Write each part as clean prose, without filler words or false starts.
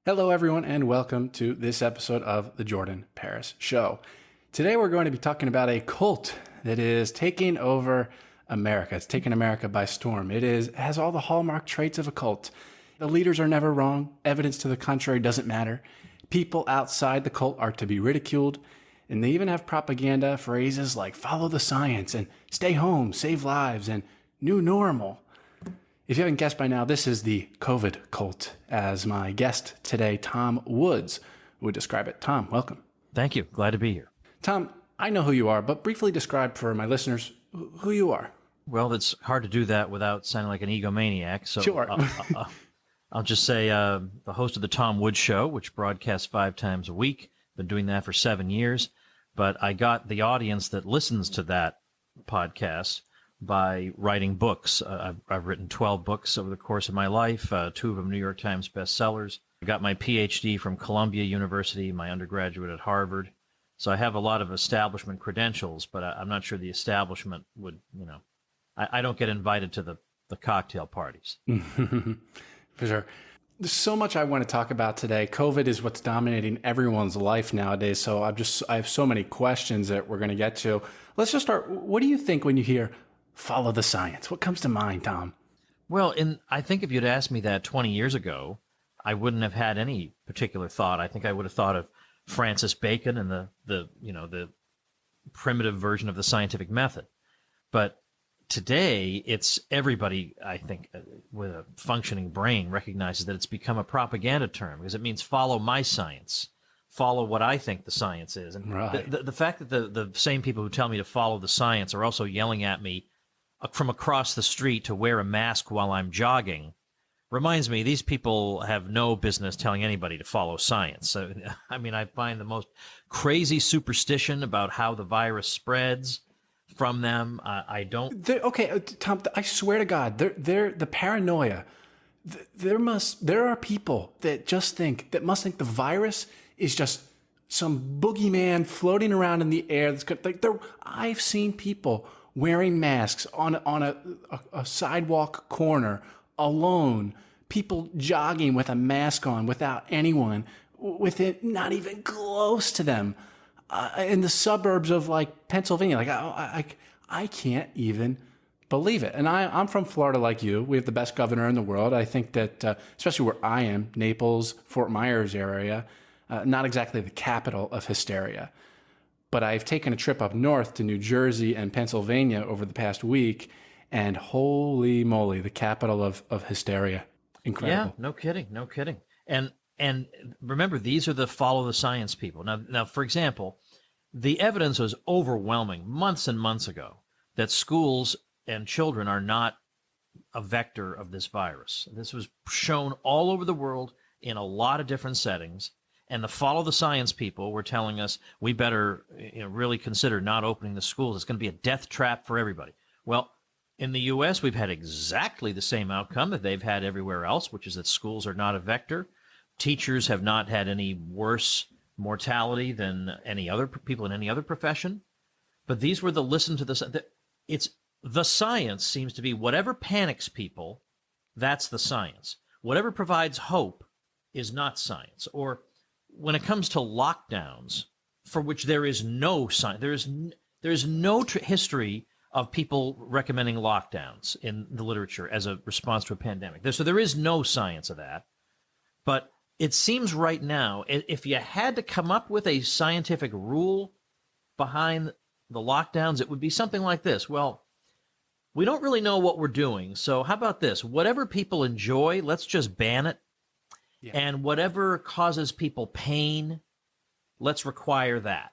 Hello, everyone, and welcome to this episode of the Jordan Paris Show. Today, we're going to be talking about a cult that is taking over America. It's taken America by storm. It has all the hallmark traits of a cult. The leaders are never wrong. Evidence to the contrary doesn't matter. People outside the cult are to be ridiculed. And they even have propaganda phrases like follow the science and stay home, save lives, and new normal. If you haven't guessed by now, this is the COVID cult, as my guest today, Tom Woods, would describe it. Tom, welcome. Thank you. Glad to be here. Tom, I know who you are, but briefly describe for my listeners who you are. Well, it's hard to do that without sounding like an egomaniac. So Sure. I'll just say the host of the Tom Woods Show, which broadcasts 5 times a week. Been doing that for 7 years. But I got the audience that listens to that podcast by writing books. I've written 12 books over the course of my life, 2 of them New York Times bestsellers. I got my PhD from Columbia University, my undergraduate at Harvard. So I have a lot of establishment credentials, but I'm not sure the establishment would, I don't get invited to the cocktail parties. For sure. There's so much I want to talk about today. COVID is what's dominating everyone's life nowadays. So I have so many questions that we're going to get to. Let's just start. What do you think when you hear follow the science? What comes to mind, Tom? Well, I think if you'd asked me that 20 years ago, I wouldn't have had any particular thought. I think I would have thought of Francis Bacon and the primitive version of the scientific method. But today, it's everybody, I think, with a functioning brain recognizes that it's become a propaganda term because it means follow my science, follow what I think the science is. And right. the fact that the same people who tell me to follow the science are also yelling at me from across the street to wear a mask while I'm jogging reminds me these people have no business telling anybody to follow science. So, I find the most crazy superstition about how the virus spreads from them. I don't. Okay, Tom, I swear to God, they're the paranoia. There are people that must think the virus is just some boogeyman floating around in the air. I've seen people wearing masks on a sidewalk corner alone, people jogging with a mask on without anyone with it not even close to them in the suburbs of like Pennsylvania. I can't even believe it. And I'm from Florida like you. We have the best governor in the world. I think that, especially where I am, Naples, Fort Myers area, not exactly the capital of hysteria. But I've taken a trip up north to New Jersey and Pennsylvania over the past week, and holy moly, the capital of hysteria. Incredible. Yeah, no kidding. And remember, these are the follow the science people. Now, for example, the evidence was overwhelming months and months ago that schools and children are not a vector of this virus. This was shown all over the world in a lot of different settings. And the follow the science people were telling us we better really consider not opening the schools. It's going to be a death trap for everybody. Well, in the U.S., we've had exactly the same outcome that they've had everywhere else, which is that schools are not a vector. Teachers have not had any worse mortality than any other people in any other profession. But these were listen to this. The science seems to be whatever panics people, that's the science. Whatever provides hope is not science. Or when it comes to lockdowns, for which there is no science, there is no history of people recommending lockdowns in the literature as a response to a pandemic. So there is no science of that. But it seems right now, if you had to come up with a scientific rule behind the lockdowns, it would be something like this. Well, we don't really know what we're doing, so how about this? Whatever people enjoy, let's just ban it. Yeah. And whatever causes people pain, let's require that.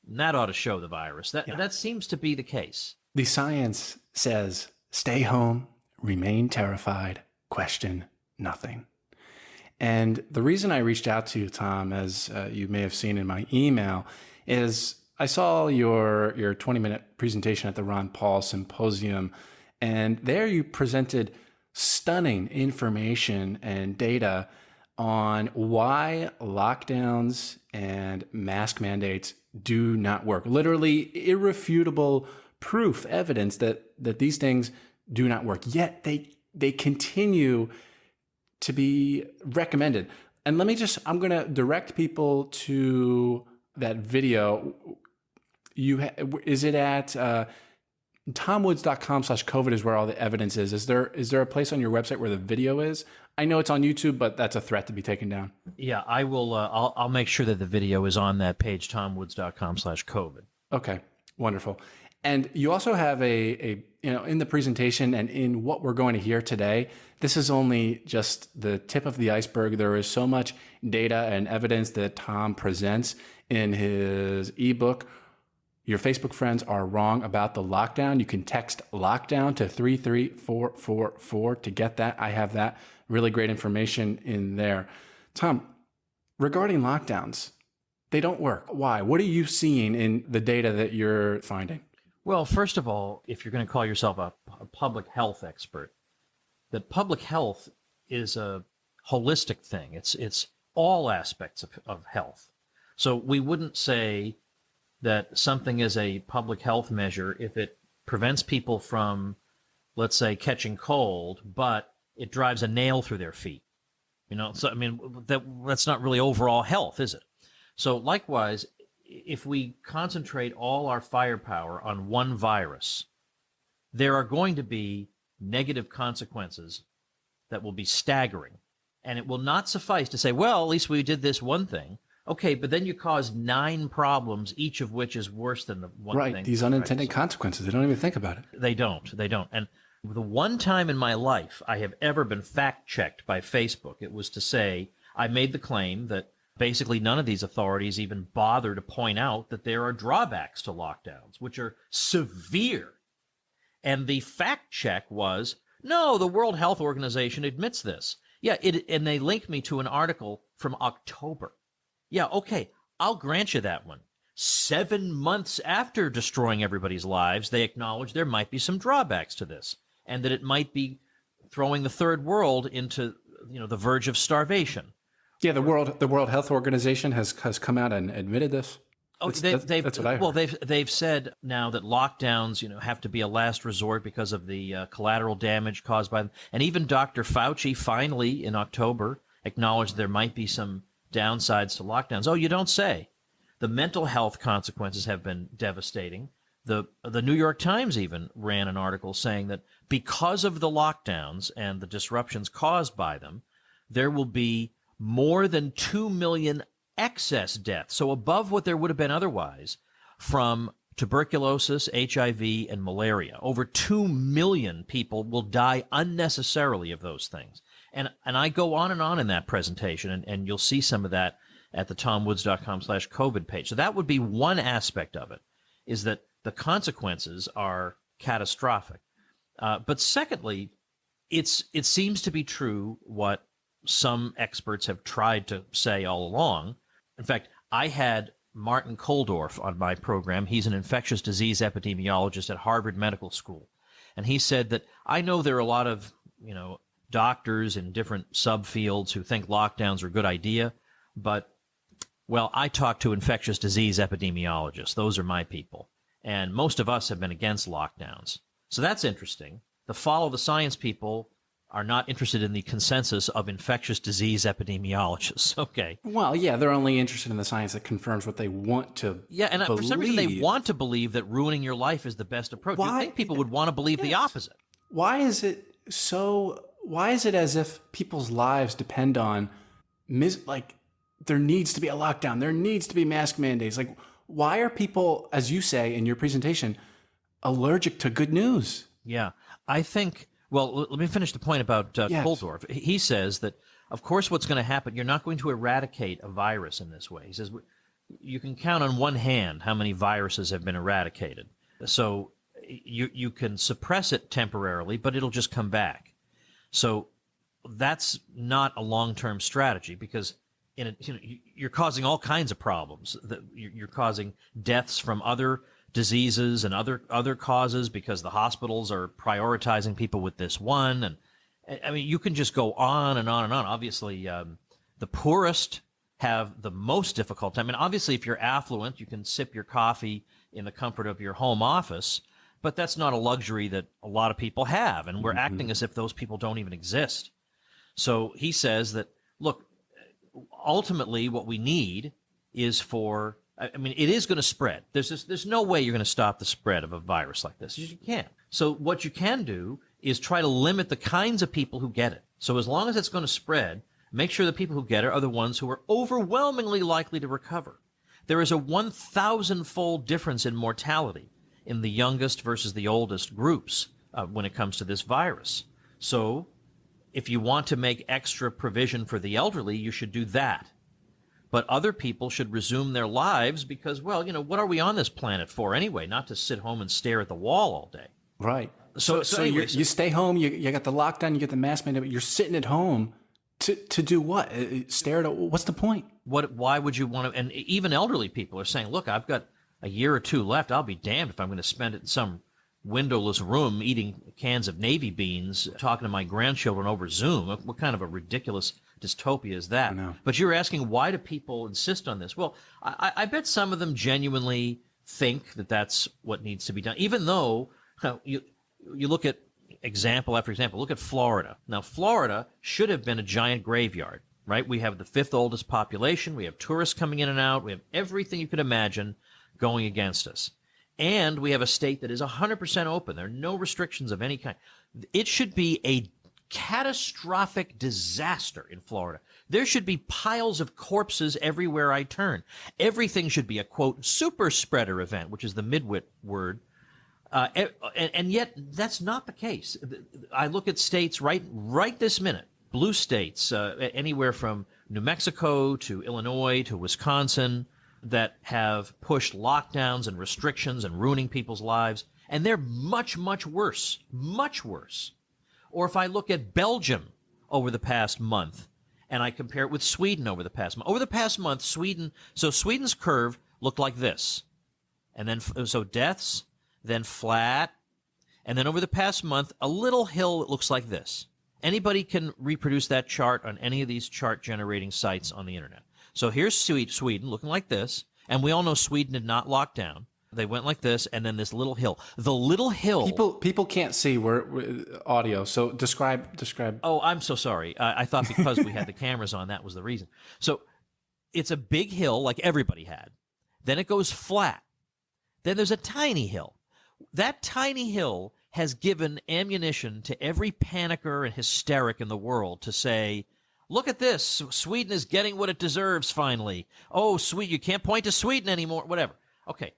And that ought to show the virus. That seems to be the case. The science says, stay home, remain terrified, question nothing. And the reason I reached out to you, Tom, as you may have seen in my email, is I saw your 20-minute presentation at the Ron Paul Symposium, and there you presented stunning information and data on why lockdowns and mask mandates do not work. Literally irrefutable proof, evidence that these things do not work. Yet they continue to be recommended. And I'm going to direct people to that video. Is it at tomwoods.com/COVID is where all the evidence is. Is there a place on your website where the video is? I know it's on YouTube, but that's a threat to be taken down. Yeah, I will. I'll make sure that the video is on that page, tomwoods.com/COVID. Okay, wonderful. And you also have in the presentation and in what we're going to hear today, this is only just the tip of the iceberg. There is so much data and evidence that Tom presents in his ebook. Your Facebook friends are wrong about the lockdown. You can text lockdown to 33444 to get that. I have that. Really great information in there. Tom, regarding lockdowns, they don't work. Why? What are you seeing in the data that you're finding? Well, first of all, if you're going to call yourself a public health expert, that public health is a holistic thing. It's all aspects of health. So we wouldn't say that something is a public health measure if it prevents people from, let's say, catching cold, but it drives a nail through their feet. So I mean, that's not really overall health, is it? So likewise, if we concentrate all our firepower on one virus, there are going to be negative consequences that will be staggering. And it will not suffice to say, well, at least we did this one thing. Okay, but then you cause 9 problems, each of which is worse than the one thing. Right, these unintended consequences. They don't even think about it. They don't. And the one time in my life I have ever been fact-checked by Facebook, it was to say, I made the claim that basically none of these authorities even bother to point out that there are drawbacks to lockdowns, which are severe. And the fact check was, no, the World Health Organization admits this. Yeah, and they linked me to an article from October. Yeah, okay, I'll grant you that one. 7 months after destroying everybody's lives, they acknowledge there might be some drawbacks to this, and that it might be throwing the third world into, the verge of starvation. Yeah, the World Health Organization has come out and admitted this. Oh, that's what I heard. Well, they've said now that lockdowns, have to be a last resort because of the collateral damage caused by them. And even Dr. Fauci finally in October acknowledged there might be some downsides to lockdowns. Oh, you don't say. The mental health consequences have been devastating. The New York Times even ran an article saying that because of the lockdowns and the disruptions caused by them, there will be more than 2 million excess deaths, so above what there would have been otherwise, from tuberculosis, HIV, and malaria. Over 2 million people will die unnecessarily of those things. And I go on and on in that presentation, and you'll see some of that at the tomwoods.com/COVID page. So that would be one aspect of it, is that the consequences are catastrophic. But secondly, it seems to be true what some experts have tried to say all along. In fact, I had Martin Koldorf on my program. He's an infectious disease epidemiologist at Harvard Medical School. And he said that I know there are a lot of, doctors in different subfields who think lockdowns are a good idea, but, well, I talk to infectious disease epidemiologists. Those are my people. And most of us have been against lockdowns. So that's interesting. The follow the science people are not interested in the consensus of infectious disease epidemiologists. Okay. Well, yeah, they're only interested in the science that confirms what they want to and believe. For some reason they want to believe that ruining your life is the best approach. You think people would want to believe the opposite. Why is it as if people's lives depend on, there needs to be a lockdown, there needs to be mask mandates? Like, why are people, as you say in your presentation, allergic to good news? Yeah, I think... Well, let me finish the point about Koldorf. He says that, of course, what's going to happen, you're not going to eradicate a virus in this way. He says you can count on one hand how many viruses have been eradicated. So you can suppress it temporarily, but it'll just come back. So that's not a long-term strategy because you're causing all kinds of problems. You're causing deaths from other diseases and other causes because the hospitals are prioritizing people with this one. And I mean, you can just go on and on and on. Obviously, the poorest have the most difficult time. And obviously, if you're affluent, you can sip your coffee in the comfort of your home office, but that's not a luxury that a lot of people have. And we're acting as if those people don't even exist. So he says that, look, ultimately what we need is for, I mean, it is going to spread. There's no way you're going to stop the spread of a virus like this. You can't. So what you can do is try to limit the kinds of people who get it. So as long as it's going to spread, make sure the people who get it are the ones who are overwhelmingly likely to recover. There is a 1,000-fold difference in mortality in the youngest versus the oldest groups when it comes to this virus. So if you want to make extra provision for the elderly, you should do that. But other people should resume their lives because, well, what are we on this planet for anyway? Not to sit home and stare at the wall all day. Right. So anyway, you stay home, you got the lockdown, you get the mask mandate, but you're sitting at home to do what? Stare at what's the point? Why would you want to? And even elderly people are saying, look, I've got a year or two left. I'll be damned if I'm going to spend it in some windowless room eating cans of Navy beans, talking to my grandchildren over Zoom. What kind of a ridiculous dystopia is that? I know. But you're asking, why do people insist on this? Well, I bet some of them genuinely think that that's what needs to be done, even though you look at example after example. Look at Florida. Now, Florida should have been a giant graveyard, right? We have the fifth oldest population. We have tourists coming in and out. We have everything you could imagine going against us. And we have a state that is 100% open. There are no restrictions of any kind. It should be a catastrophic disaster in Florida. There should be piles of corpses everywhere I turn. Everything should be a, quote, super spreader event, which is the midwit word. And yet that's not the case. I look at states right this minute, blue states, anywhere from New Mexico to Illinois to Wisconsin, that have pushed lockdowns and restrictions and ruining people's lives. And they're much, much worse, much worse. Or if I look at Belgium over the past month and I compare it with Sweden over the past month. Over the past month, Sweden's curve looked like this. And then, so deaths, then flat, and then over the past month, a little hill that looks like this. Anybody can reproduce that chart on any of these chart-generating sites on the internet. So here's Sweden looking like this, and we all know Sweden did not lock down. They went like this, and then this little hill. The little hill... People can't see audio, so describe... Oh, I'm so sorry. I thought because we had the cameras on, that was the reason. So it's a big hill like everybody had. Then it goes flat. Then there's a tiny hill. That tiny hill has given ammunition to every panicker and hysteric in the world to say, look at this. Sweden is getting what it deserves finally. Oh, you can't point to Sweden anymore. Whatever. Okay.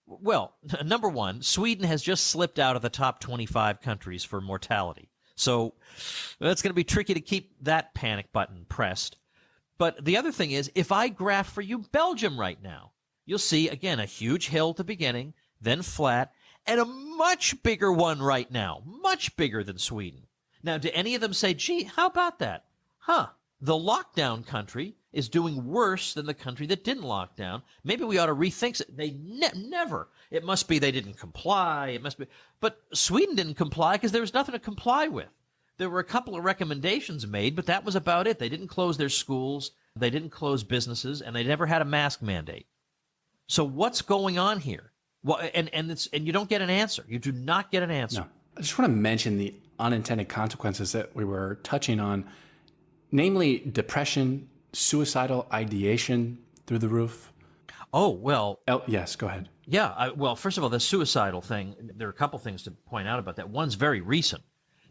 Well, number one, Sweden has just slipped out of the top 25 countries for mortality. So that's going to be tricky to keep that panic button pressed. But the other thing is, if I graph for you Belgium right now, you'll see, again, a huge hill at the beginning, then flat, and a much bigger one right now, much bigger than Sweden. Now, do any of them say, gee, how about that? The lockdown country is doing worse than the country that didn't lock down. Maybe we ought to rethink it. They never. It must be they didn't comply. It must be. But Sweden didn't comply because there was nothing to comply with. There were a couple of recommendations made, but that was about it. They didn't close their schools. They didn't close businesses, and they never had a mask mandate. So what's going on here? Well, and you don't get an answer. You do not get an answer. No. I just want to mention the unintended consequences that we were touching on, namely depression, suicidal ideation through the roof. Oh, well. Yes, go ahead. Yeah, well, first of all, the suicidal thing, there are a couple things to point out about that. One's very recent.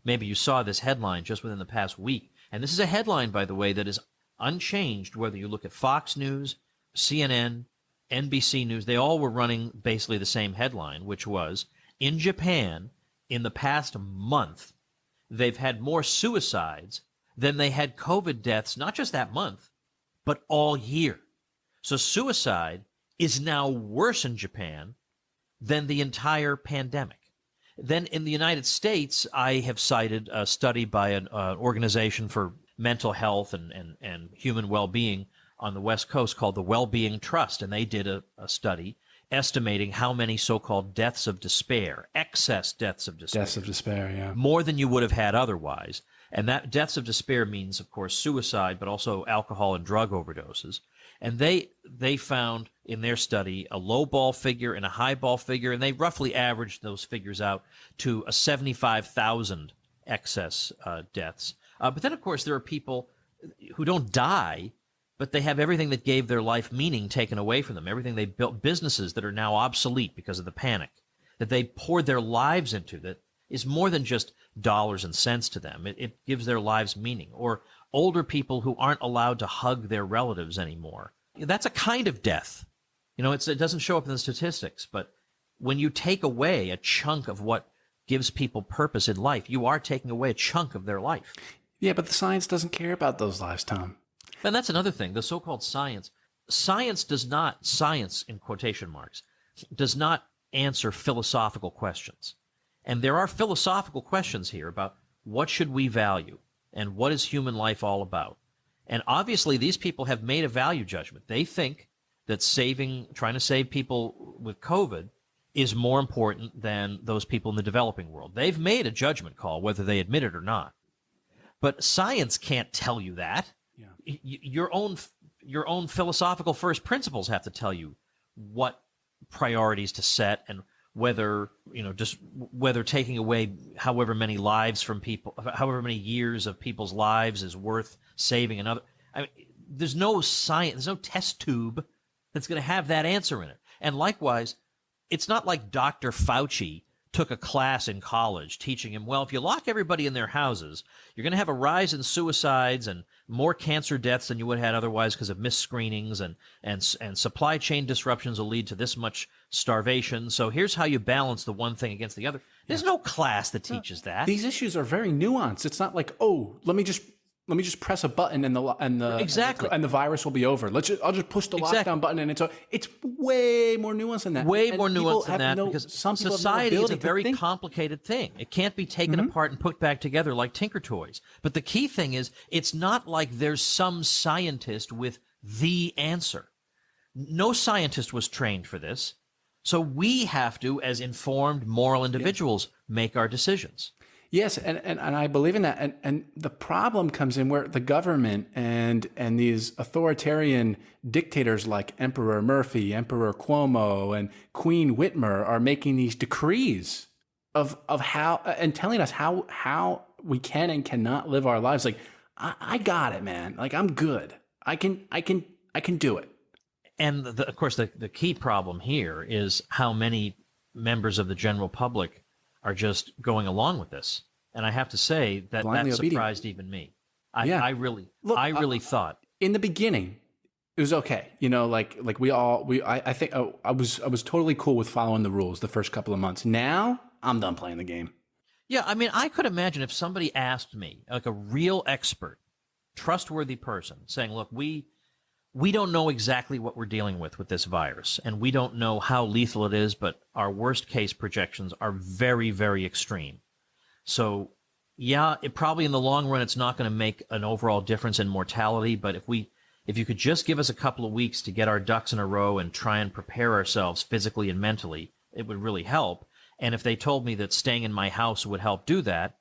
Maybe you saw this headline just within the past week. And this is a headline, by the way, that is unchanged whether you look at Fox News, CNN, NBC News. They all were running basically the same headline, which was, in Japan, in the past month, they've had more suicides than they had COVID deaths, not just that month, but all year. So suicide is now worse in Japan than the entire pandemic. Then in the United States, I have cited a study by an organization for mental health and human well-being on the West Coast called the Wellbeing Trust, and they did a study estimating how many so-called deaths of despair, excess deaths of despair. Deaths of despair, yeah. More than you would have had otherwise. And that deaths of despair means, of course, suicide, but also alcohol and drug overdoses. And they found in their study a low ball figure and a high ball figure, and they roughly averaged those figures out to a 75,000 excess deaths. But then, of course, there are people who don't die, but they have everything that gave their life meaning taken away from them, everything they built, businesses that are now obsolete because of the panic, that they poured their lives into, that is more than just dollars and cents to them. It gives their lives meaning. Or older people who aren't allowed to hug their relatives anymore. That's a kind of death. It doesn't show up in the statistics, but when you take away a chunk of what gives people purpose in life, you are taking away a chunk of their life. Yeah, but the science doesn't care about those lives, Tom. And that's another thing, the so-called science. Science in quotation marks, does not answer philosophical questions. And there are philosophical questions here about what should we value and what is human life all about. And obviously these people have made a value judgment. They think that trying to save people with COVID is more important than those people in the developing world. They've made a judgment call, whether they admit it or not. But science can't tell you that. Yeah. Your own philosophical first principles have to tell you what priorities to set and whether taking away however many lives from people, however many years of people's lives is worth saving another. I mean, there's no science, there's no test tube that's going to have that answer in it. And likewise, it's not like Dr. Fauci took a class in college teaching him, well, if you lock everybody in their houses, you're going to have a rise in suicides and more cancer deaths than you would have had otherwise because of missed screenings, and supply chain disruptions will lead to this much starvation. So here's how you balance the one thing against the other. There's no class that teaches that. These issues are very nuanced. It's not like, oh, let me just press a button and the virus will be over. I'll just push the lockdown button and it's way more nuanced than that. Way more nuanced than that, because society is a very complicated thing. It can't be taken apart and put back together like Tinker Toys. But the key thing is, it's not like there's some scientist with the answer. No scientist was trained for this. So we have to, as informed, moral individuals, make our decisions. Yes, and I believe in that. And the problem comes in where the government and these authoritarian dictators like Emperor Murphy, Emperor Cuomo, and Queen Whitmer are making these decrees of how, and telling us how we can and cannot live our lives. Like, I got it, man. Like, I'm good. I can do it. And of course, the key problem here is how many members of the general public are just going along with this. And I have to say that surprised even me. I really thought in the beginning it was okay. I think I was totally cool with following the rules the first couple of months. Now I'm done playing the game. Yeah, I mean, I could imagine if somebody asked me, like a real expert, trustworthy person, saying, look, we don't know exactly what we're dealing with this virus, and we don't know how lethal it is, but our worst case projections are very, very extreme. So, yeah, probably in the long run, it's not going to make an overall difference in mortality, but if you could just give us a couple of weeks to get our ducks in a row and try and prepare ourselves physically and mentally, it would really help. And if they told me that staying in my house would help do that,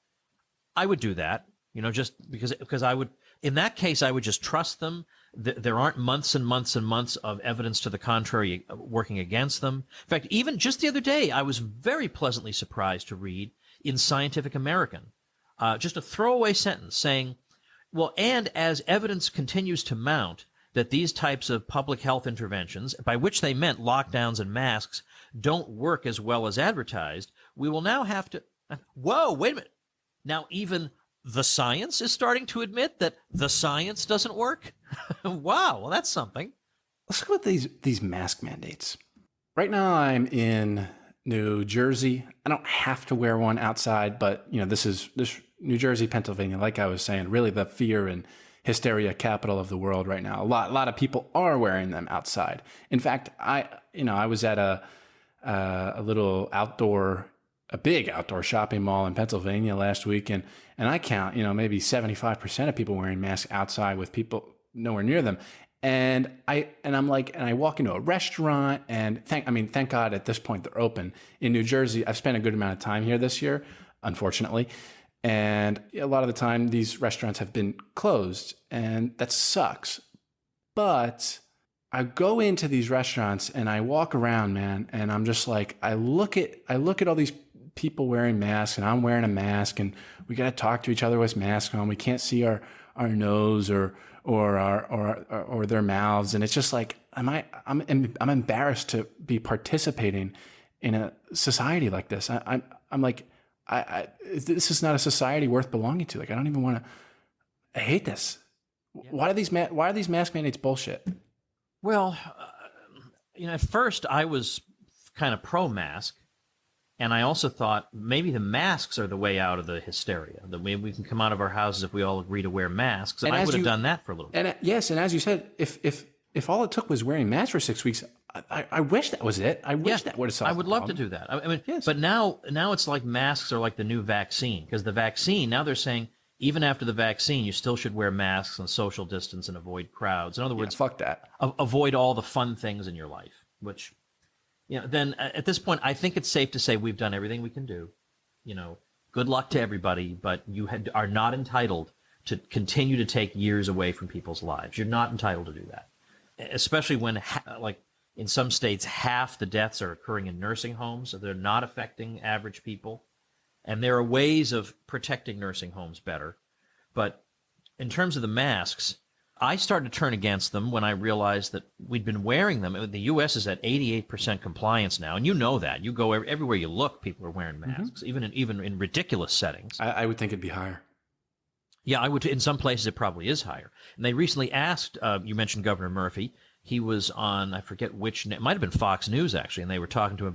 I would do that, just because I would. In that case, I would just trust them. There aren't months and months and months of evidence to the contrary working against them. In fact, even just the other day, I was very pleasantly surprised to read in Scientific American just a throwaway sentence saying, well, and as evidence continues to mount that these types of public health interventions, by which they meant lockdowns and masks, don't work as well as advertised, we will now have to... Whoa, wait a minute. Now even the science is starting to admit that the science doesn't work? Wow, well, that's something. Let's look at these mask mandates. Right now I'm in New Jersey. I don't have to wear one outside, but this New Jersey, Pennsylvania, like I was saying, really the fear and hysteria capital of the world right now. A lot of people are wearing them outside. In fact, I was at a big outdoor shopping mall in Pennsylvania last week, and I count, maybe 75% of people wearing masks outside with people nowhere near them. And I walk into a restaurant, and thank God at this point they're open. In New Jersey, I've spent a good amount of time here this year, unfortunately. And a lot of the time these restaurants have been closed, and that sucks. But I go into these restaurants and I walk around, man, and I'm just like, I look at all these people wearing masks, and I'm wearing a mask, and we got to talk to each other with masks on. We can't see our our nose or their mouths, and it's just like, I'm embarrassed to be participating in a society like this. I'm like, this is not a society worth belonging to. Like, I don't even want to. I hate this. Yeah. Why are these mask mandates bullshit? Well, at first I was kind of pro-mask, and I also thought maybe the masks are the way out of the hysteria. That maybe we can come out of our houses if we all agree to wear masks. And I would have done that for a little bit. And yes, and as you said, if all it took was wearing masks for 6 weeks, I wish that was it. I wish that would have solved. I would love to do that. I mean, yes. But now it's like masks are like the new vaccine, because the vaccine, now they're saying even after the vaccine, you still should wear masks and social distance and avoid crowds. In other words, fuck that. Avoid all the fun things in your life, which, then at this point, I think it's safe to say we've done everything we can do. Good luck to everybody, but you are not entitled to continue to take years away from people's lives. You're not entitled to do that, especially when, like in some states, half the deaths are occurring in nursing homes, so they're not affecting average people. And there are ways of protecting nursing homes better. But in terms of the masks, I started to turn against them when I realized that we'd been wearing them. The U.S. is at 88% compliance now, and you know that. You go everywhere you look, people are wearing masks, even in ridiculous settings. I would think it'd be higher. Yeah, I would. In some places, it probably is higher. And they recently asked, you mentioned Governor Murphy. He was on, I forget which, it might have been Fox News, actually, and they were talking to him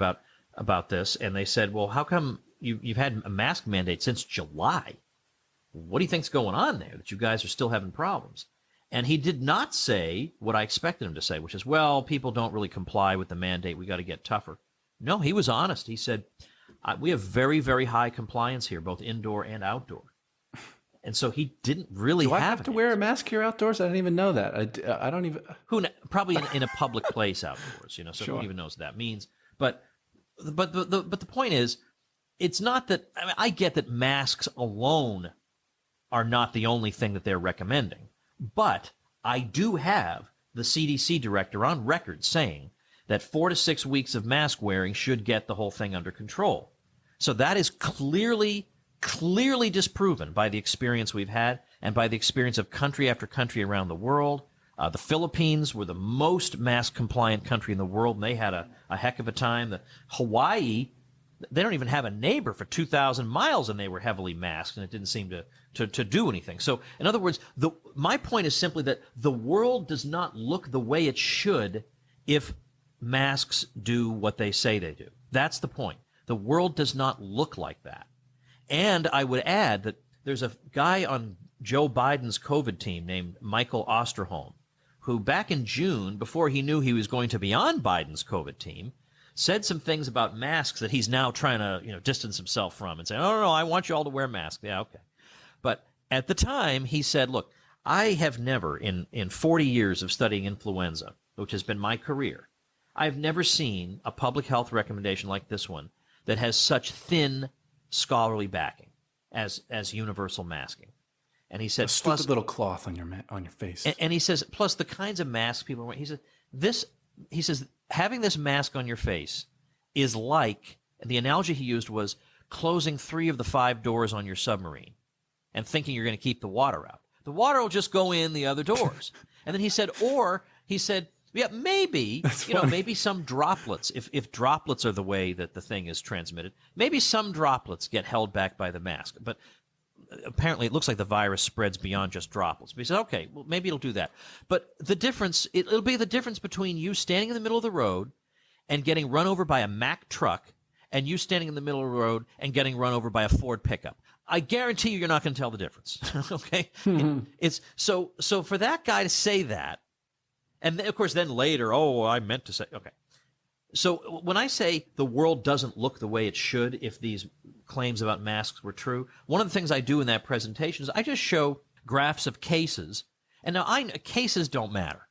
about this, and they said, well, how come you've had a mask mandate since July? What do you think's going on there that you guys are still having problems? And he did not say what I expected him to say, which is, well, people don't really comply with the mandate. We got to get tougher. No, he was honest. He said, we have very, very high compliance here, both indoor and outdoor. And so he didn't really Do I have to wear a mask here outdoors? I didn't even know that. I don't even. Probably in a public place outdoors, so Sure. who even knows what that means. But the point is, it's not that. I mean, I get that masks alone are not the only thing that they're recommending, but I do have the CDC director on record saying that 4 to 6 weeks of mask wearing should get the whole thing under control. So that is clearly disproven by the experience we've had and by the experience of country after country around the world. The Philippines were the most mask compliant country in the world, and they had a heck of a time. Hawaii, they don't even have a neighbor for 2,000 miles, and they were heavily masked, and it didn't seem to do anything. So, in other words, my point is simply that the world does not look the way it should if masks do what they say they do. That's the point. The world does not look like that. And I would add that there's a guy on Joe Biden's COVID team named Michael Osterholm, who back in June, before he knew he was going to be on Biden's COVID team, said some things about masks that he's now trying to distance himself from and say, oh, no, I want you all to wear masks. Yeah, okay. But at the time, he said, look, I have never, in 40 years of studying influenza, which has been my career, I've never seen a public health recommendation like this one that has such thin scholarly backing as universal masking. And he said, a stupid little cloth on your face. And he says, plus the kinds of masks people are wearing. He says, having this mask on your face is like, the analogy he used was closing 3 of the 5 doors on your submarine and thinking you're going to keep the water out. The water will just go in the other doors. And then he said, yeah, maybe, maybe some droplets, if droplets are the way that the thing is transmitted, maybe some droplets get held back by the mask. But apparently it looks like the virus spreads beyond just droplets. But he said, okay, well, maybe it'll do that. But the difference, it'll be the difference between you standing in the middle of the road and getting run over by a Mack truck and you standing in the middle of the road and getting run over by a Ford pickup. I guarantee you're not going to tell the difference. Okay? It's so for that guy to say that, and of course, then later, I meant to say, okay. So when I say the world doesn't look the way it should if these claims about masks were true, one of the things I do in that presentation is I just show graphs of cases. And now cases don't matter.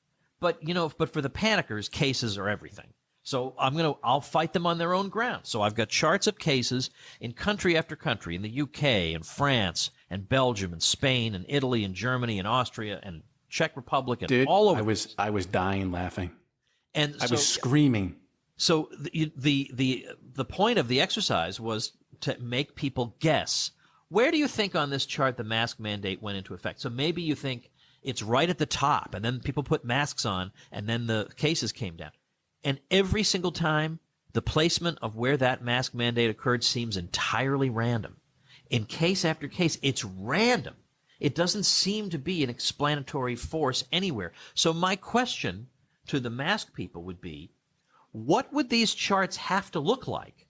But, but for the panickers, cases are everything. So I'll fight them on their own ground. So I've got charts of cases in country after country, in the UK and France and Belgium and Spain and Italy and Germany and Austria and Czech Republic and Dude, all over. I was dying laughing. And I was screaming. So the point of the exercise was to make people guess Where do you think on this chart the mask mandate went into effect? So maybe you think it's right at the top, and then people put masks on, and then the cases came down. And every single time, the placement of where that mask mandate occurred seems entirely random. In case after case, it's random. It doesn't seem to be an explanatory force anywhere. So my question to the mask people would be, what would these charts have to look like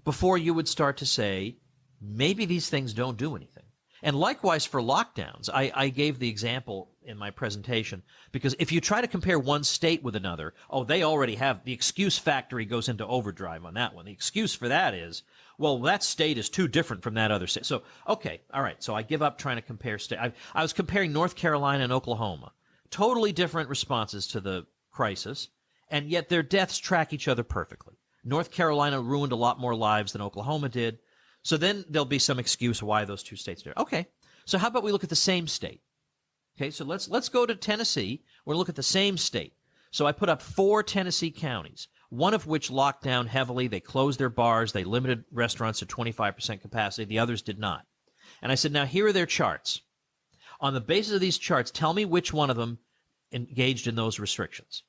before you would start to say, maybe these things don't do anything? And likewise for lockdowns, I gave the example in my presentation, because if you try to compare one state with another, they already have, the excuse factory goes into overdrive on that one. The excuse for that is, well, that state is too different from that other state. So, okay, all right, so I give up trying to compare state. I was comparing North Carolina and Oklahoma. Totally different responses to the crisis, and yet their deaths track each other perfectly. North Carolina ruined a lot more lives than Oklahoma did. So then there'll be some excuse why those two states do it. Okay, so how about we look at the same state? Okay, so let's go to Tennessee. We're going to look at the same state. So I put up 4 Tennessee counties, one of which locked down heavily. They closed their bars. They limited restaurants to 25% capacity. The others did not. And I said, now here are their charts. On the basis of these charts, tell me which one of them engaged in those restrictions.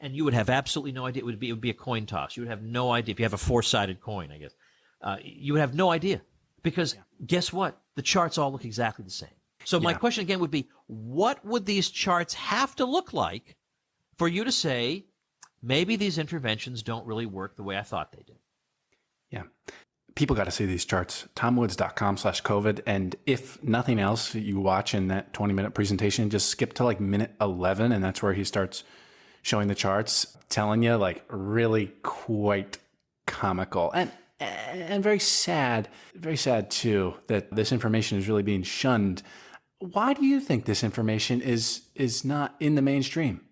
And you would have absolutely no idea. It would be a coin toss. You would have no idea if you have a 4-sided coin, I guess. You would have no idea, because guess what? The charts all look exactly the same. So my question again would be, what would these charts have to look like for you to say, maybe these interventions don't really work the way I thought they did? Yeah. People got to see these charts. TomWoods.com/COVID. And if nothing else, you watch in that 20-minute presentation, just skip to like minute 11. And that's where he starts showing the charts, telling you like really quite comical and very sad too, that this information is really being shunned. Why do you think this information is not in the mainstream?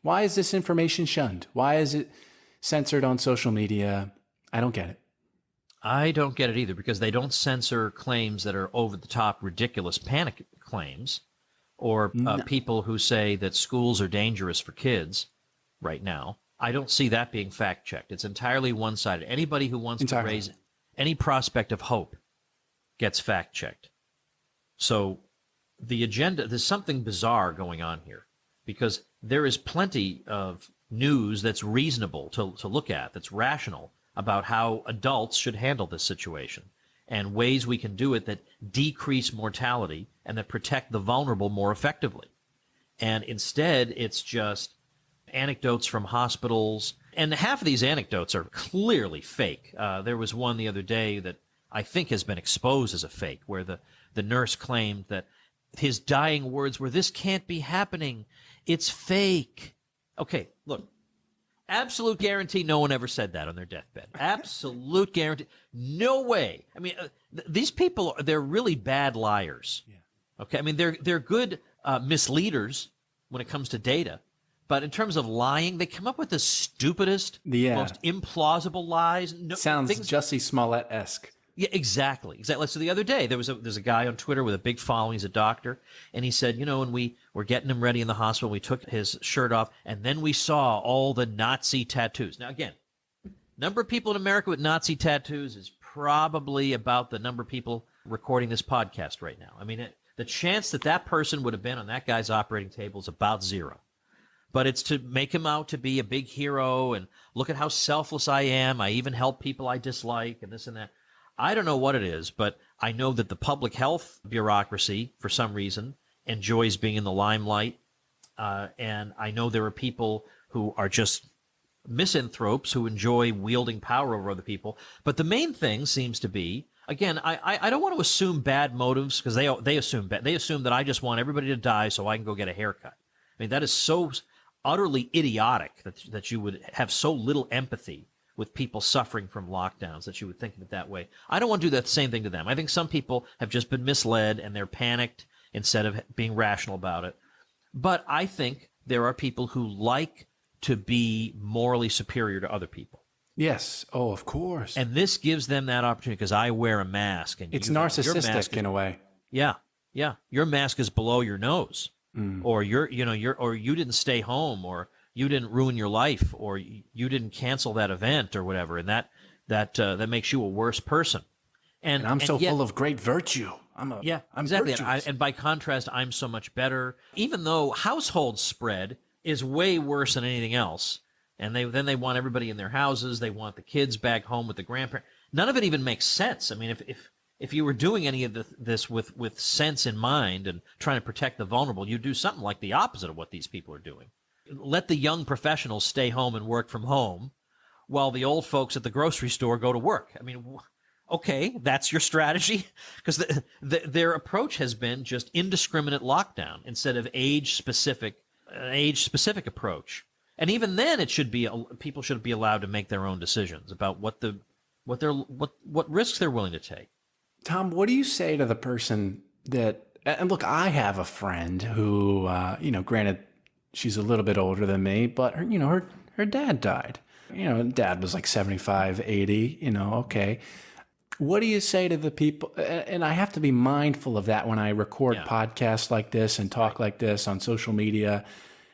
Why is this information shunned? Why is it censored on social media? I don't get it. I don't get it either, because they don't censor claims that are over the top, ridiculous panic claims, or people who say that schools are dangerous for kids right now. I don't see that being fact-checked. It's entirely one-sided. Anybody who wants to raise any prospect of hope gets fact-checked. So the agenda, there's something bizarre going on here, because there is plenty of news that's reasonable to look at, that's rational, about how adults should handle this situation and ways we can do it that decrease mortality and that protect the vulnerable more effectively. And instead, it's just anecdotes from hospitals. And half of these anecdotes are clearly fake. There was one the other day that I think has been exposed as a fake, where the nurse claimed that his dying words were, "This can't be happening. It's fake." Okay, look. Absolute guarantee no one ever said that on their deathbed. Absolute guarantee. No way. I mean, these people, they're really bad liars. Yeah. Okay, I mean, they're good misleaders when it comes to data. But in terms of lying, they come up with the stupidest, most implausible lies. Sounds Jussie Smollett-esque. Yeah, exactly. So the other day, there's a guy on Twitter with a big following. He's a doctor, and he said, and we were getting him ready in the hospital. We took his shirt off, and then we saw all the Nazi tattoos. Now, again, number of people in America with Nazi tattoos is probably about the number of people recording this podcast right now. I mean, the chance that person would have been on that guy's operating table is about zero. But it's to make him out to be a big hero, and look at how selfless I am. I even help people I dislike, and this and that. I don't know what it is, but I know that the public health bureaucracy, for some reason, enjoys being in the limelight. And I know there are people who are just misanthropes who enjoy wielding power over other people. But the main thing seems to be, again, I don't want to assume bad motives, because they assume that I just want everybody to die so I can go get a haircut. I mean, that is so utterly idiotic that you would have so little empathy with people suffering from lockdowns that you would think of it that way. I don't want to do that same thing to them. I think some people have just been misled and they're panicked instead of being rational about it. But I think there are people who like to be morally superior to other people. Yes. Oh, of course. And this gives them that opportunity, because I wear a mask. And it's narcissistic in a way. Yeah. Yeah. Your mask is below your nose. Or you didn't stay home, or you didn't ruin your life, or you didn't cancel that event or whatever. And that makes you a worse person. And I'm so yet, full of great virtue. I'm exactly. virtuous. And by contrast, I'm so much better. Even though household spread is way worse than anything else, and then they want everybody in their houses. They want the kids back home with the grandparents. None of it even makes sense. I mean, if you were doing any of this with sense in mind and trying to protect the vulnerable, you'd do something like the opposite of what these people are doing. Let the young professionals stay home and work from home, while the old folks at the grocery store go to work. I mean, okay, that's your strategy? Because their approach has been just indiscriminate lockdown instead of age-specific approach. And even then, people should be allowed to make their own decisions about what risks they're willing to take. Tom, what do you say to the person that, and look, I have a friend who, granted, she's a little bit older than me, but her dad died. Dad was like 75, 80, okay. What do you say to the people? And I have to be mindful of that when I record podcasts like this and talk like this on social media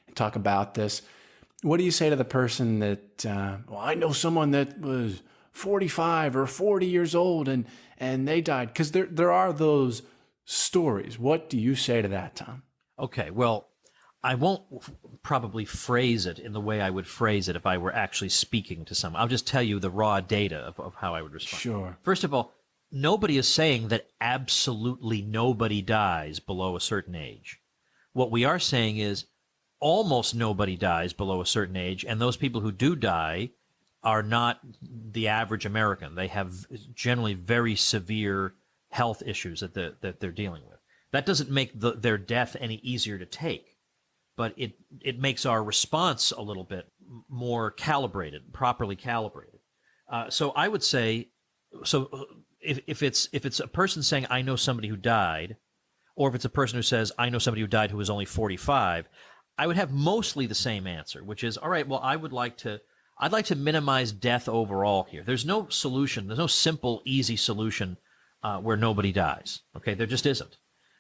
and talk about this. What do you say to the person that, I know someone that was 45 or 40 years old and they died? Because there are those stories. What do you say to that, Tom? Okay, well, I won't probably phrase it in the way I would phrase it if I were actually speaking to someone. I'll just tell you the raw data of how I would respond. Sure. First of all, nobody is saying that absolutely nobody dies below a certain age. What we are saying is almost nobody dies below a certain age, and those people who do die are not the average American. They have generally very severe health issues that they're dealing with. That doesn't make their death any easier to take, but it makes our response a little bit more calibrated, properly calibrated. So I would say, if it's a person saying, I know somebody who died, or if it's a person who says, I know somebody who died who was only 45, I would have mostly the same answer, which is, all right, well, I'd like to minimize death overall here. There's no solution. There's no simple, easy solution where nobody dies. Okay, there just isn't.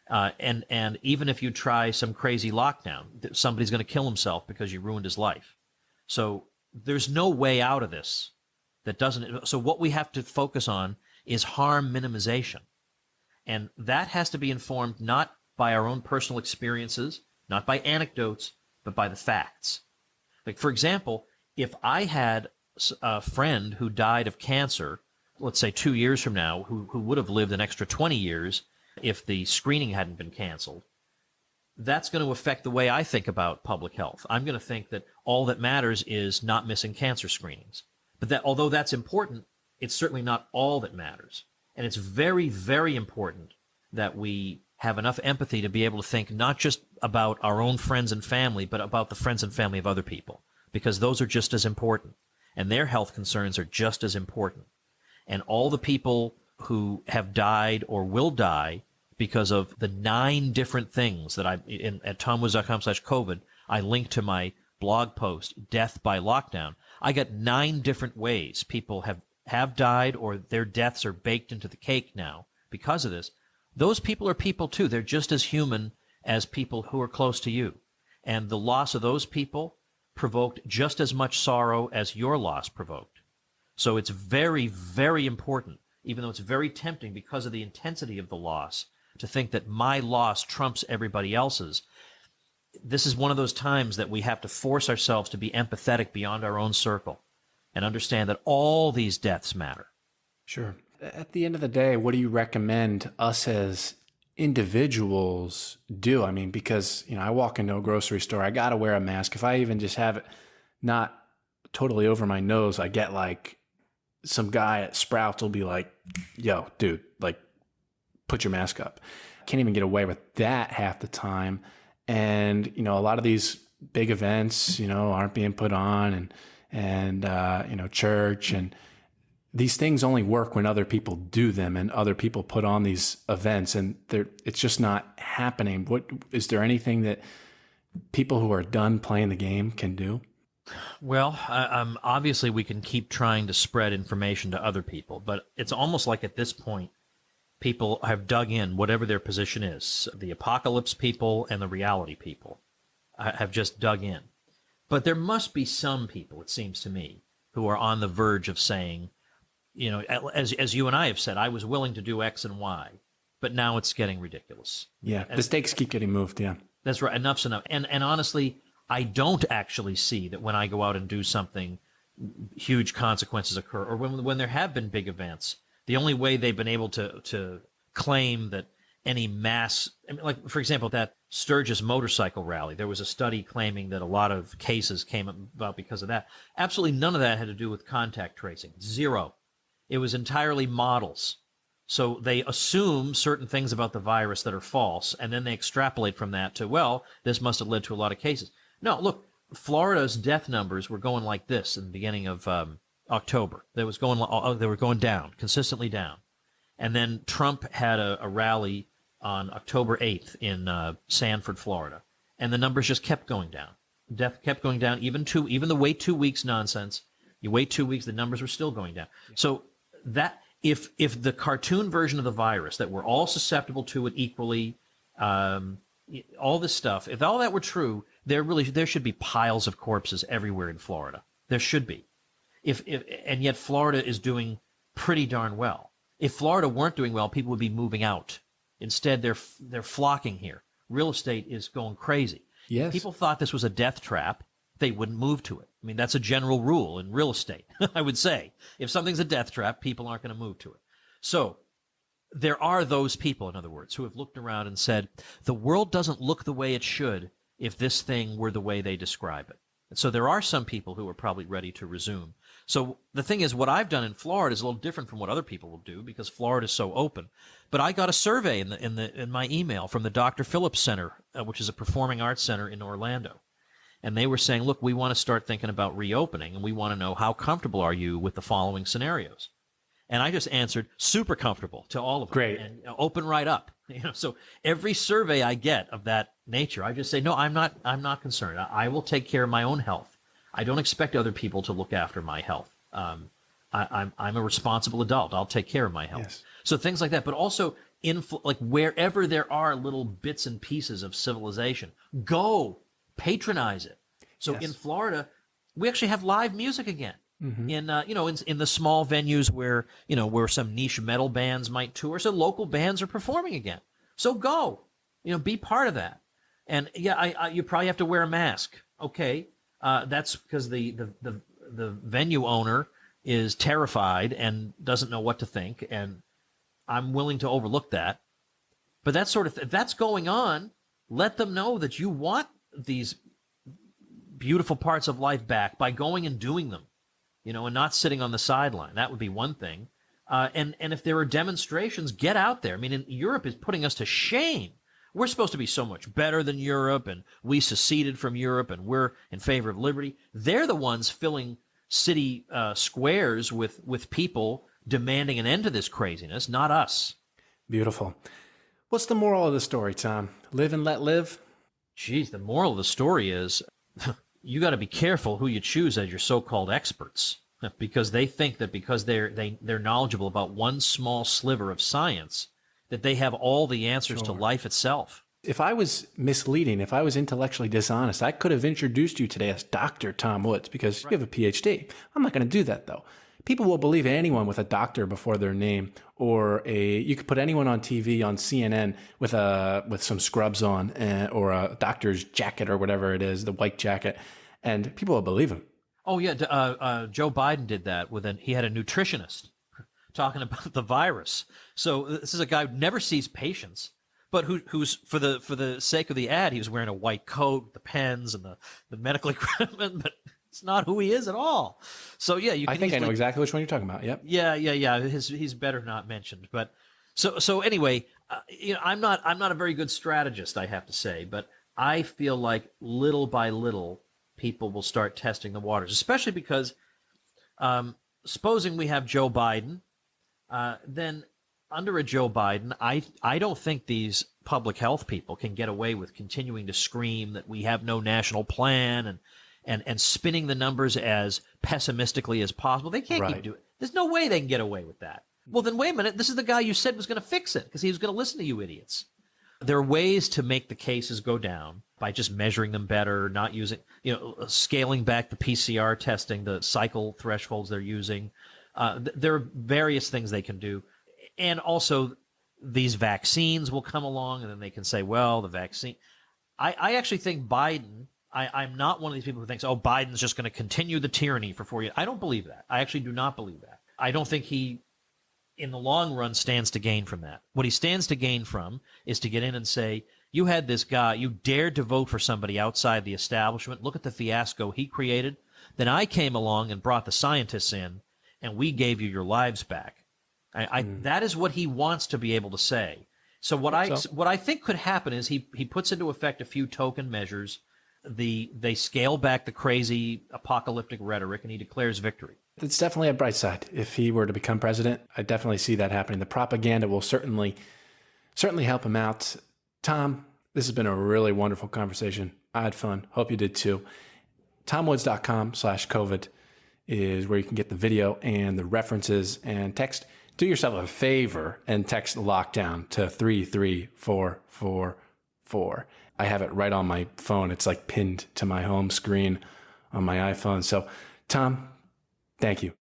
And even if you try some crazy lockdown, somebody's going to kill himself because you ruined his life. So there's no way out of this that doesn't. So what we have to focus on is harm minimization. And that has to be informed not by our own personal experiences, not by anecdotes, but by the facts. Like, for example, if I had a friend who died of cancer, let's say 2 years from now, who would have lived an extra 20 years if the screening hadn't been canceled, that's going to affect the way I think about public health. I'm going to think that all that matters is not missing cancer screenings. But that, although that's important, it's certainly not all that matters. And it's very, very important that we have enough empathy to be able to think not just about our own friends and family, but about the friends and family of other people, because those are just as important, and their health concerns are just as important. And all the people who have died or will die because of the 9 different things that at tomwoods.com/COVID, I link to my blog post, Death by Lockdown. I got 9 different ways people have died, or their deaths are baked into the cake now because of this. Those people are people too. They're just as human as people who are close to you. And the loss of those people provoked just as much sorrow as your loss provoked. So it's very, very important, even though it's very tempting because of the intensity of the loss, to think that my loss trumps everybody else's. This is one of those times that we have to force ourselves to be empathetic beyond our own circle and understand that all these deaths matter. Sure. At the end of the day, what do you recommend us as individuals do? I mean, because, I walk into a grocery store, I got to wear a mask. If I even just have it not totally over my nose, I get like some guy at Sprouts will be like, yo, dude, like, put your mask up. Can't even get away with that half the time. And, a lot of these big events, aren't being put on and church, and these things only work when other people do them and other people put on these events, and it's just not happening. Is there anything that people who are done playing the game can do? Well, obviously we can keep trying to spread information to other people, but it's almost like at this point, people have dug in, whatever their position is. The apocalypse people and the reality people have just dug in. But there must be some people, it seems to me, who are on the verge of saying, as you and I have said, I was willing to do X and Y, but now it's getting ridiculous. Yeah, the stakes keep getting moved. Yeah, that's right. Enough's enough. And honestly, I don't actually see that when I go out and do something, huge consequences occur, or when there have been big events. The only way they've been able to claim that any mass, I mean, like for example, that Sturgis motorcycle rally, there was a study claiming that a lot of cases came about because of that. Absolutely none of that had to do with contact tracing. Zero. It was entirely models. So they assume certain things about the virus that are false, and then they extrapolate from that to, well, this must have led to a lot of cases. No, look, Florida's death numbers were going like this in the beginning of October. They were going down, consistently down. And then Trump had a rally on October 8th in Sanford, Florida, and the numbers just kept going down. Death kept going down, even the wait 2 weeks nonsense. You wait 2 weeks, the numbers were still going down. So that if the cartoon version of the virus, that we're all susceptible to it equally, all this stuff, if all that were true, there should be piles of corpses everywhere in Florida. There should be. And yet Florida is doing pretty darn well. If Florida weren't doing well, people would be moving out. Instead, they're flocking here. Real estate is going crazy. Yes. If people thought this was a death trap, they wouldn't move to it. I mean, that's a general rule in real estate, I would say. If something's a death trap, people aren't going to move to it. So there are those people, in other words, who have looked around and said, the world doesn't look the way it should if this thing were the way they describe it. And so there are some people who are probably ready to resume. So the thing is, what I've done in Florida is a little different from what other people will do because Florida is so open. But I got a survey in my email from the Dr. Phillips Center, which is a performing arts center in Orlando. And they were saying, look, we want to start thinking about reopening, and we want to know how comfortable are you with the following scenarios. And I just answered super comfortable to all of them. Great. And open right up. So every survey I get of that nature, I just say, no, I'm not concerned. I will take care of my own health. I don't expect other people to look after my health. I'm a responsible adult. I'll take care of my health. Yes. So things like that, but also like wherever there are little bits and pieces of civilization, go patronize it. So Yes. in Florida, we actually have live music again. Mm-hmm. In the small venues where some niche metal bands might tour, so local bands are performing again. So go, be part of that. And yeah, you probably have to wear a mask. Okay, that's because the venue owner is terrified and doesn't know what to think, and I'm willing to overlook that. But that sort of if that's going on, let them know that you want these beautiful parts of life back by going and doing them. And not sitting on the sideline. That would be one thing. And if there are demonstrations, get out there. I mean, Europe is putting us to shame. We're supposed to be so much better than Europe, and we seceded from Europe, and we're in favor of liberty. They're the ones filling city squares with people demanding an end to this craziness, not us. Beautiful. What's the moral of the story, Tom? Live and let live? Geez, the moral of the story is you got to be careful who you choose as your so-called experts, because they think that because they're knowledgeable about one small sliver of science, that they have all the answers to life itself. If I was misleading, if I was intellectually dishonest, I could have introduced you today as Dr. Tom Woods because you have a PhD. I'm not going to do that, though. People will believe anyone with a doctor before their name, or you could put anyone on TV on CNN with some scrubs on, or a doctor's jacket or whatever it is, the white jacket, and people will believe him. Oh yeah, Joe Biden did that he had a nutritionist talking about the virus. So this is a guy who never sees patients, but who's for the sake of the ad, he was wearing a white coat, the pens, and the medical equipment, but it's not who he is at all. So yeah, I think I know exactly which one you're talking about. Yep. Yeah. He's better not mentioned. But so anyway, I'm not a very good strategist, I have to say, but I feel like little by little people will start testing the waters, especially because supposing we have Joe Biden, then under a Joe Biden, I don't think these public health people can get away with continuing to scream that we have no national plan and spinning the numbers as pessimistically as possible. They can't keep doing it. There's no way they can get away with that. Well, then wait a minute. This is the guy you said was going to fix it because he was going to listen to you idiots. There are ways to make the cases go down by just measuring them better, not using, scaling back the PCR testing, the cycle thresholds they're using, There are various things they can do. And also, these vaccines will come along, and then they can say, well, the vaccine. I actually think Biden, I'm not one of these people who thinks, oh, Biden's just going to continue the tyranny for 4 years. I don't believe that. I actually do not believe that. I don't think he, in the long run, stands to gain from that. What he stands to gain from is to get in and say, you had this guy, you dared to vote for somebody outside the establishment. Look at the fiasco he created. Then I came along and brought the scientists in, and we gave you your lives back. That is what he wants to be able to say. So what I think could happen is he puts into effect a few token measures. They scale back the crazy apocalyptic rhetoric, and he declares victory. It's definitely a bright side. If he were to become president, I definitely see that happening. The propaganda will certainly help him out. Tom, this has been a really wonderful conversation. I had fun. Hope you did too. TomWoods.com/COVID is where you can get the video and the references, and text. Do yourself a favor and text lockdown to 33444. I have it right on my phone. It's like pinned to my home screen on my iPhone. So, Tom, thank you.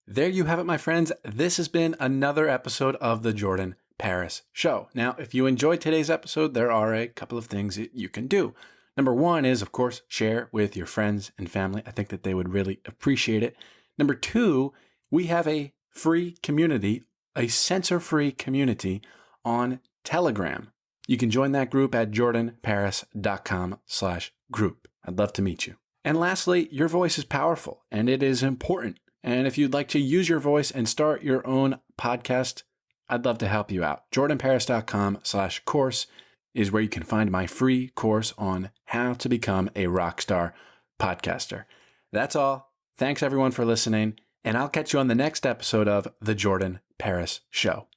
There you have it, my friends. This has been another episode of the Jordan Paris Show. Now, if you enjoyed today's episode, there are a couple of things that you can do. Number one is, of course, share with your friends and family. I think that they would really appreciate it. Number two, we have a free community, a censor-free community on Telegram. You can join that group at jordanparis.com/group. I'd love to meet you. And lastly, your voice is powerful and it is important. And if you'd like to use your voice and start your own podcast, I'd love to help you out. jordanparis.com/course is where you can find my free course on how to become a rockstar podcaster. That's all. Thanks everyone for listening, and I'll catch you on the next episode of The Jordan Paris Show.